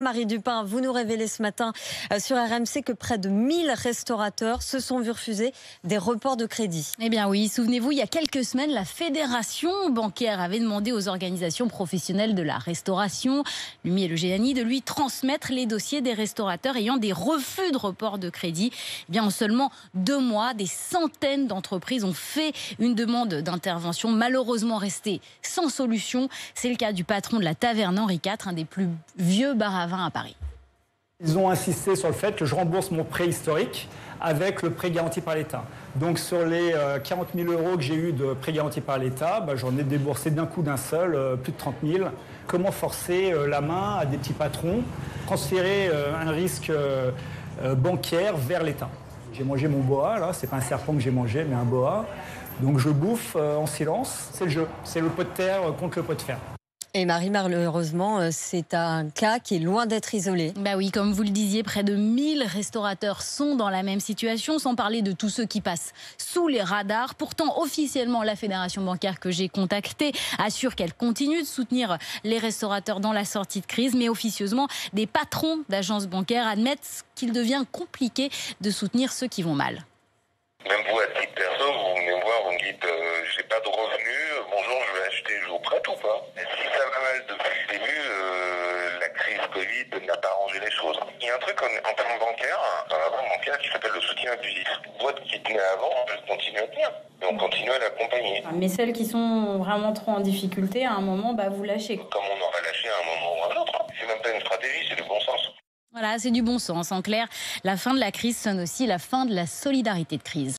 Marie Dupin, vous nous révélez ce matin sur RMC que près de 1000 restaurateurs se sont vus refuser des reports de crédit. Eh bien oui, souvenez-vous, il y a quelques semaines, la Fédération bancaire avait demandé aux organisations professionnelles de la restauration, l'UMI et le GNI, de lui transmettre les dossiers des restaurateurs ayant des refus de report de crédit. Eh bien, en seulement 2 mois, des centaines d'entreprises ont fait une demande d'intervention, malheureusement restée sans solution. C'est le cas du patron de la Taverne Henri IV, un des plus vieux bars à vin à Paris. Ils ont insisté sur le fait que je rembourse mon prêt historique avec le prêt garanti par l'État. Donc sur les 40 000 € que j'ai eu de prêt garanti par l'État, j'en ai déboursé d'un coup d'un seul, plus de 30 000. Comment forcer la main à des petits patrons, transférer un risque bancaire vers l'État. J'ai mangé mon boa, là, c'est pas un serpent que j'ai mangé, mais un boa. Donc je bouffe en silence, c'est le jeu, c'est le pot de terre contre le pot de fer. Et Marie, malheureusement, c'est un cas qui est loin d'être isolé. Bah oui, comme vous le disiez, près de 1000 restaurateurs sont dans la même situation, sans parler de tous ceux qui passent sous les radars. Pourtant, officiellement, la Fédération bancaire que j'ai contactée assure qu'elle continue de soutenir les restaurateurs dans la sortie de crise. Mais officieusement, des patrons d'agences bancaires admettent qu'il devient compliqué de soutenir ceux qui vont mal. Même vous, à titre perso, vous venez me voir, vous me dites j'ai pas de revenus, bonjour, je vais acheter, je vous prête ou pas? Si ça va mal depuis le début, la crise Covid n'a pas arrangé les choses. Il y a un truc en termes bancaires, dans la banque bancaire, qui s'appelle le soutien abusif. Une boîte qui tenait avant, elle continue à tenir. Et on continue à l'accompagner. Mais celles qui sont vraiment trop en difficulté, à un moment, vous lâchez. Comme on aurait lâché à un moment ou à un autre. C'est même pas une stratégie, c'est du bon sens. Voilà, c'est du bon sens. En clair, la fin de la crise sonne aussi la fin de la solidarité de crise.